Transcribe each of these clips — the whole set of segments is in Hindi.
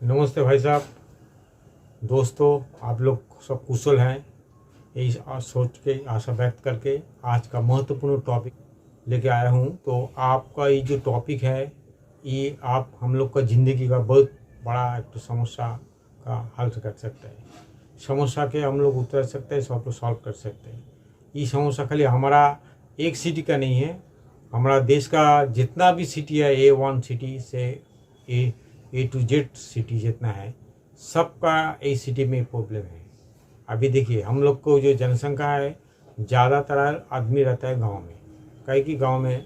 नमस्ते भाई साहब, दोस्तों, आप लोग सब कुशल हैं। यही सोच के आशा व्यक्त करके आज का महत्वपूर्ण टॉपिक लेके आया हूँ। तो आपका ये जो टॉपिक है, ये आप हम लोग का ज़िंदगी का बहुत बड़ा एक समस्या का हल कर सकते हैं। समस्या के हम लोग उतर सकते हैं, सब सॉल्व कर सकते हैं। ये समस्या खाली हमारा एक सिटी का नहीं है, हमारा देश का जितना भी सिटी है, A1 सिटी से A to Z सिटी जितना है, सबका इस सिटी में प्रॉब्लम है। अभी देखिए, हम लोग को जो जनसंख्या है, ज़्यादातर आदमी रहता है गांव में। काहे कि गांव में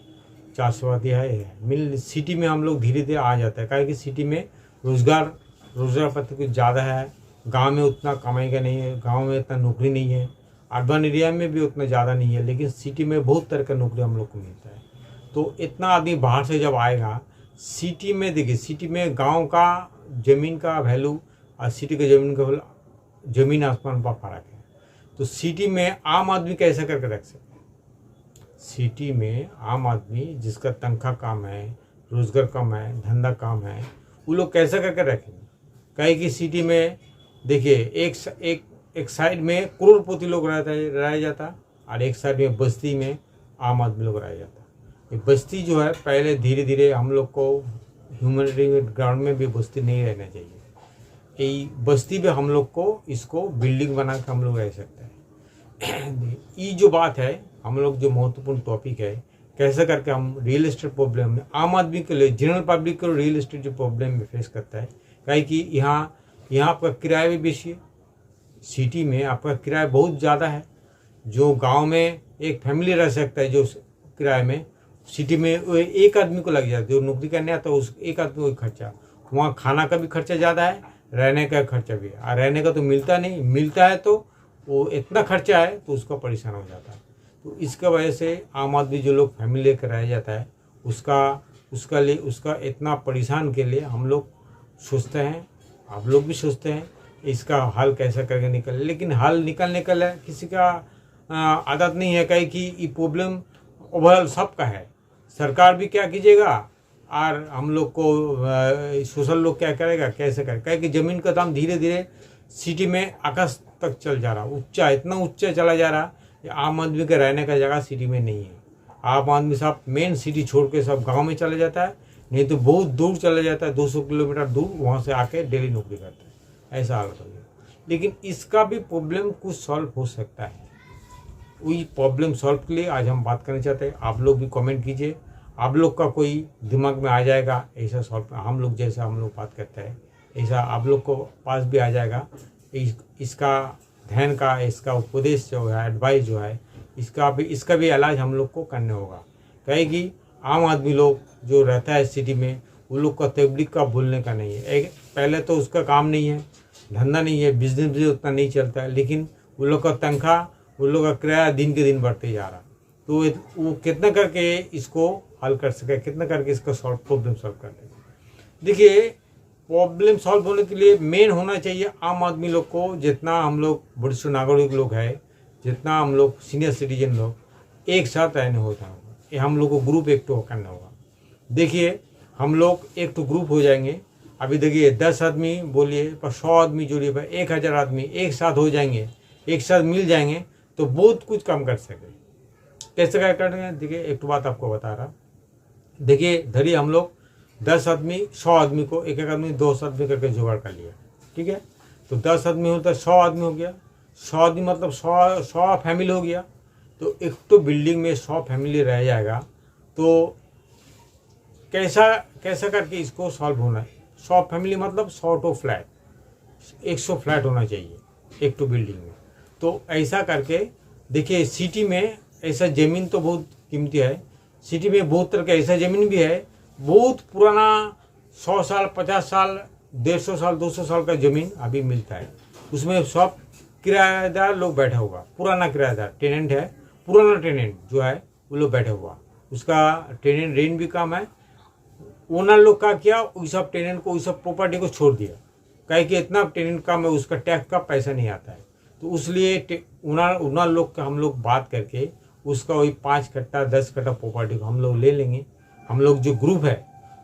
400 आबादी है। सिटी में हम लोग धीरे धीरे आ जाता है, काहे कि सिटी में रोज़गार पत्र कुछ ज़्यादा है। गांव में उतना कमाई का नहीं है, गांव में इतना नौकरी नहीं है। अर्बन एरिया में भी उतना ज़्यादा नहीं है, लेकिन सिटी में बहुत तरह का नौकरी हम लोग को मिलता है। तो इतना आदमी बाहर से जब आएगा सिटी में, देखिए सिटी में गांव का ज़मीन का वैल्यू और सिटी के ज़मीन का ज़मीन आसमान का फर्क है। तो सिटी में आम आदमी कैसे करके रख सकते हैं? सिटी में आम आदमी जिसका तनख्वाह कम है, रोज़गार कम है, धंधा कम है, वो लोग कैसे करके रखेंगे? कहे कि सिटी में देखिए एक साइड में करोड़पति लोग रह जाता और एक साइड में बस्ती में आम आदमी लोग रह जाता। ये बस्ती जो है, पहले धीरे धीरे हम लोग को ह्यूमैनिटी ग्राउंड में भी बस्ती नहीं रहना चाहिए। ये बस्ती पे हम लोग को इसको बिल्डिंग बना के हम लोग रह सकते हैं। ये जो बात है, हम लोग जो महत्वपूर्ण टॉपिक है, कैसे करके हम रियल एस्टेट प्रॉब्लम में आम आदमी के लिए, जनरल पब्लिक को रियल एस्टेट जो प्रॉब्लम में फेस करता है, क्या कि यहाँ आपका किराया भी बेशी है। सिटी में आपका किराया बहुत ज़्यादा है। जो गाँव में एक फैमिली रह सकता है जो किराए में, सिटी में एक आदमी को लग जाता है। जो नौकरी करने आता है उस एक आदमी को खर्चा, वहाँ खाना का भी खर्चा ज़्यादा है, रहने का खर्चा भी है। और रहने का तो मिलता नहीं, मिलता है तो वो इतना खर्चा है तो उसका परेशान हो जाता है। तो इसका वजह से आम आदमी जो लोग फैमिली लेकर रह जाता है, उसका इतना परेशान के लिए हम लोग सोचते हैं, आप लोग भी सोचते हैं इसका हल कैसे करके निकले। लेकिन हल निकलने का किसी का आदत नहीं है, कहीं कि ये प्रॉब्लम ओवरऑल सबका है। सरकार भी क्या कीजिएगा और हम लोग को सोशल लोग क्या करेगा, कैसे करेगा? क्या कि ज़मीन का दाम धीरे धीरे सिटी में आकाश तक चल जा रहा, इतना ऊंचा चला जा रहा। आम आदमी के रहने का जगह सिटी में नहीं है। आम आदमी सब मेन सिटी छोड़ के सब गांव में चले जाता है, नहीं तो बहुत दूर चले जाता है, 200 किलोमीटर दूर, वहाँ से आके डेली नौकरी करता है। ऐसा हालत हो गया। लेकिन इसका भी प्रॉब्लम कुछ सॉल्व हो सकता है। वही प्रॉब्लम सॉल्व के लिए आज हम बात करना चाहते हैं। आप लोग भी कमेंट कीजिए, आप लोग का कोई दिमाग में आ जाएगा ऐसा सॉल्व, हम लोग जैसा हम लोग बात करते हैं ऐसा आप लोग को पास भी आ जाएगा। इसका ध्यान का, इसका उपदेश जो है, एडवाइस जो है, इसका भी इलाज हम लोग को करने होगा। कहे कि आम आदमी लोग जो रहता है सिटी में, उन लोग का तबलीग का बोलने का नहीं है। पहले तो उसका काम नहीं है, धंधा नहीं है, बिजनेस भी उतना नहीं चलता है, लेकिन उन लोग का तनख्वाह, उन लोग का किराया दिन के दिन बढ़ते जा रहा। तो वो कितना करके इसको हल कर सके, कितना करके इसका प्रॉब्लम सॉल्व कर देगा। देखिए, प्रॉब्लम सॉल्व होने के लिए मेन होना चाहिए आम आदमी लोग को, जितना हम लोग वरिष्ठ नागरिक लोग हैं, जितना हम लोग सीनियर सिटीजन लोग, एक साथ रहने होता होगा। ये हम लोग को ग्रुप एक तो करना होगा। देखिए, हम लोग एक तो ग्रुप हो जाएंगे। अभी देखिए 10 आदमी बोलिए पर 100 आदमी जोड़िए पर 1000 आदमी एक साथ हो जाएंगे, एक साथ मिल जाएंगे तो बहुत कुछ कम कर सके। कैसे क्या करेंगे? देखिए, एक तो बात आपको बता रहा। देखिए, धरिए हम लोग 10 आदमी 100 आदमी को एक आदमी 200 आदमी करके जुगाड़ कर लिया, ठीक है। तो 10 आदमी होता है, 100 आदमी हो गया। 100 आदमी मतलब 100 फैमिली हो गया। तो एक तो बिल्डिंग में 100 फैमिली रह जाएगा। तो कैसा करके इसको सॉल्व होना है? 100 फैमिली मतलब 100 तो फ्लैट, 100 फ्लैट होना चाहिए एक तो बिल्डिंग में। तो ऐसा करके देखिए, सिटी में ऐसा ज़मीन तो बहुत कीमती है। सिटी में बहुत तरह का ऐसा ज़मीन भी है, बहुत पुराना 100 साल 50 साल 150 साल 200 साल का ज़मीन अभी मिलता है। उसमें सब किराएदार लोग बैठा हुआ, पुराना किराएदार टेनेंट है, पुराना टेनेंट जो है वो लोग बैठे हुआ, उसका टेनेंट रेंट भी कम है। ओनर लोग का किया, उस सब टेनेंट को, उस सब प्रॉपर्टी को छोड़ दिया, कहे कि इतना टेनेंट कम है, उसका टैक्स का पैसा नहीं आता है। तो इसलिए ओनर लोग का हम लोग बात करके उसका वही 5 कट्टा 10 कट्टा प्रॉपर्टी को हम लोग ले लेंगे। हम लोग जो ग्रुप है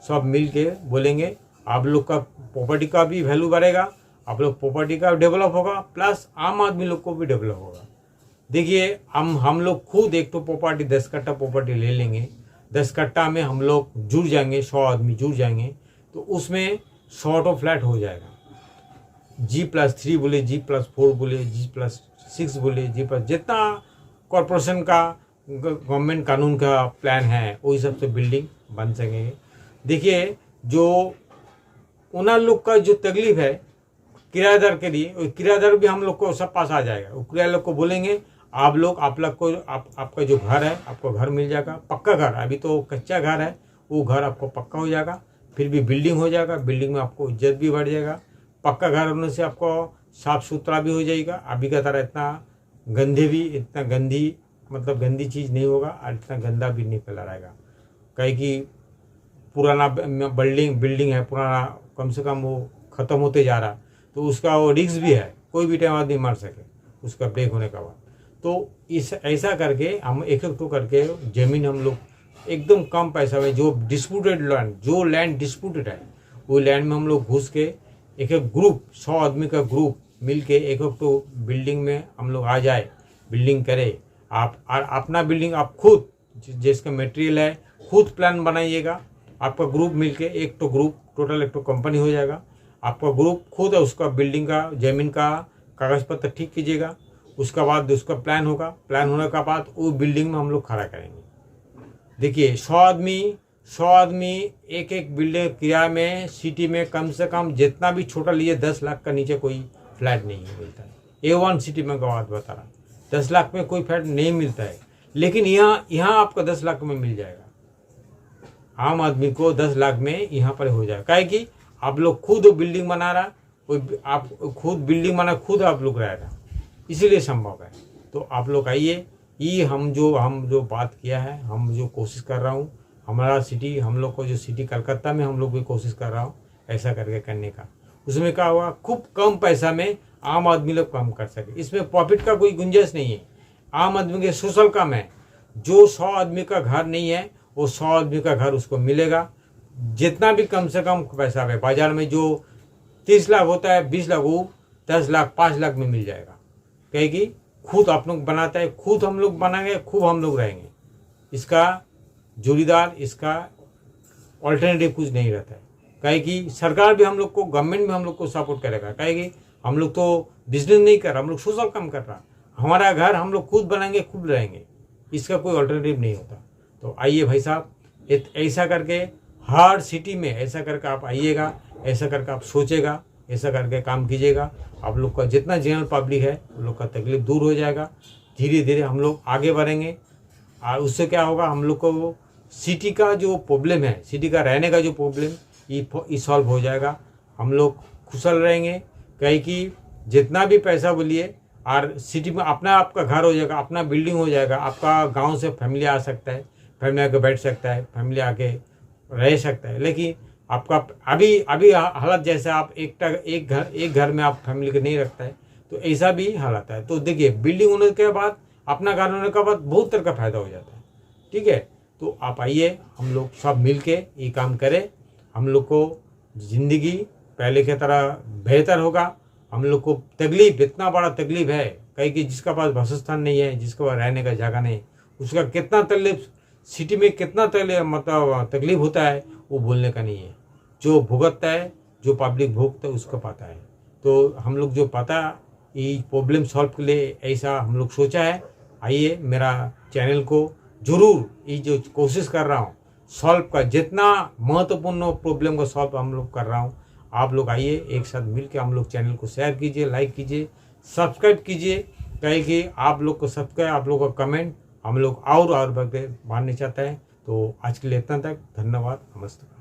सब मिल के बोलेंगे आप लोग का प्रॉपर्टी का भी वैल्यू बढ़ेगा, आप लोग प्रॉपर्टी का डेवलप होगा, प्लस आम आदमी लोग को भी डेवलप होगा। देखिए हम लोग खुद एक तो प्रॉपर्टी 10 कट्टा प्रॉपर्टी ले लेंगे, 10 कट्टा में हम लोग जुड़ जाएंगे, 100 आदमी जुड़ जाएंगे, तो उसमें 100 तो फ्लैट हो जाएगा। G+3 बोले, G+4 बोले, G+6 बोले, G+ जितना कॉरपोरेशन का गवर्नमेंट कानून का प्लान है वही सब से बिल्डिंग बन सकेंगे। देखिए जो उन लोग का जो तकलीफ है किराएदार के लिए, वो किराएदार भी हम लोग को सब पास आ जाएगा। वो किराए लोग को बोलेंगे आप लोग को आपका जो घर है आपको घर मिल जाएगा, पक्का घर, अभी तो कच्चा घर है, वो घर आपको पक्का हो जाएगा, फिर भी बिल्डिंग हो जाएगा, बिल्डिंग में आपको इज्जत भी बढ़ जाएगा। पक्का घर होने से आपको साफ सुथरा भी हो जाएगा, अभी का तरह इतना गंदी चीज़ नहीं होगा और इतना गंदा भी नहीं फैला रहेगा। कहीं कि पुराना बिल्डिंग है, पुराना कम से कम वो ख़त्म होते जा रहा, तो उसका वो रिस्क भी है, कोई भी टाइम आदमी मर सके उसका ब्रेक होने के बाद। तो ऐसा करके हम एक तो करके ज़मीन हम लोग एकदम कम पैसा में जो लैंड डिस्प्यूटेड है वो लैंड में हम लोग घुस के एक ग्रुप 100 आदमी का ग्रुप मिल के एक तो बिल्डिंग में हम लोग आ जाए, बिल्डिंग करे आप, और अपना बिल्डिंग आप खुद जिसका मटेरियल है खुद प्लान बनाइएगा। आपका ग्रुप मिलके एक तो ग्रुप टोटल एक तो कंपनी हो जाएगा, आपका ग्रुप खुद है उसका बिल्डिंग का ज़मीन का कागज़ पत्र ठीक कीजिएगा, उसका बाद उसका प्लान होगा, प्लान होने के बाद वो बिल्डिंग में हम लोग खड़ा करेंगे। देखिए 100 आदमी एक बिल्डिंग किराए में सिटी में कम से कम जितना भी छोटा लिए 10 लाख का नीचे कोई फ्लैट नहीं मिलता है। A1 सिटी में बात बता रहा, 10 लाख में कोई फ्लैट नहीं मिलता है, लेकिन यहाँ आपको 10 लाख में मिल जाएगा। आम आदमी को 10 लाख में यहाँ पर हो जाएगा, काहे कि आप लोग खुद बिल्डिंग बना रहा, आप खुद बिल्डिंग बना खुद आप लोग रह रहा, इसीलिए संभव है। तो आप लोग आइए, ये हम जो बात किया है, हम जो कोशिश कर रहा हूँ, हमारा सिटी हम लोग को जो सिटी कलकत्ता में हम लोग भी कोशिश कर रहा हूँ ऐसा करके करने का। उसमें क्या हुआ, खूब कम पैसा में आम आदमी लोग काम कर सके, इसमें प्रॉफिट का कोई गुंजाइश नहीं है। आम आदमी के सोशल काम है, जो 100 आदमी का घर नहीं है वो 100 आदमी का घर उसको मिलेगा। जितना भी कम से कम पैसा है, बाजार में जो 30 लाख होता है 20 लाख वो 10 लाख 5 लाख में मिल जाएगा, कहेगी खुद आप लोग बनाता है, खुद हम लोग बनाएंगे, खूब हम लोग रहेंगे। इसका जोड़ीदार, इसका ऑल्टरनेटिव कुछ नहीं रहता है, कहे कि सरकार भी हम लोग को, गवर्नमेंट भी हम लोग को सपोर्ट करेगा, कहेगी हम लोग तो बिजनेस नहीं कर रहा, हम लोग सोशल काम कर रहा, हमारा घर हम लोग खुद बनाएंगे खुद रहेंगे, इसका कोई ऑल्टरनेटिव नहीं होता। तो आइए भाई साहब, ऐसा करके हर सिटी में ऐसा करके आप आइएगा, ऐसा करके आप सोचेगा, ऐसा करके काम कीजिएगा, आप लोग का जितना जनरल पब्लिक है उन लोग का तकलीफ दूर हो जाएगा। धीरे धीरे हम लोग आगे बढ़ेंगे और उससे क्या होगा, हम लोग को सिटी का जो प्रॉब्लम है, सिटी का रहने का जो प्रॉब्लम ये सॉल्व हो जाएगा, हम लोग खुशहाल रहेंगे। कहीं कि जितना भी पैसा बोलिए और सिटी में अपना आपका घर हो जाएगा, अपना बिल्डिंग हो जाएगा, आपका गांव से फैमिली आ सकता है, फैमिली आके बैठ सकता है, फैमिली आके रह सकता है। लेकिन आपका अभी हालत जैसे आप एक घर में आप फैमिली को नहीं रखता है, तो ऐसा भी हालत है। तो देखिए बिल्डिंग होने के बाद, अपना घर होने के बाद बहुत तरह का फायदा हो जाता है। ठीक है, तो आप आइए, हम लोग सब मिल के ये काम करें, हम लोग को ज़िंदगी पहले की तरह बेहतर होगा। हम लोग को तकलीफ, इतना बड़ा तकलीफ है, कहीं कि जिसका पास वासस्थान नहीं है, जिसके पास रहने का जगह नहीं, उसका कितना तकलीफ, सिटी में कितना तकलीफ होता है वो बोलने का नहीं है। जो भुगतता है, जो पब्लिक भुगतता है उसको पता है। तो हम लोग जो पता ये प्रॉब्लम सॉल्व के लिए ऐसा हम लोग सोचा है। आइए मेरा चैनल को ज़रूर, ये जो कोशिश कर रहा हूँ सॉल्व का, जितना महत्वपूर्ण प्रॉब्लम को सॉल्व हम लोग कर रहा हूँ, आप लोग आइए एक साथ मिल के हम लोग चैनल को शेयर कीजिए, लाइक कीजिए, सब्सक्राइब कीजिए। कहे कि आप लोग को सब्सक्राइब, आप लोग का कमेंट हम लोग और बढ़ने चाहते हैं। तो आज के लिए इतना तक, धन्यवाद, नमस्ते।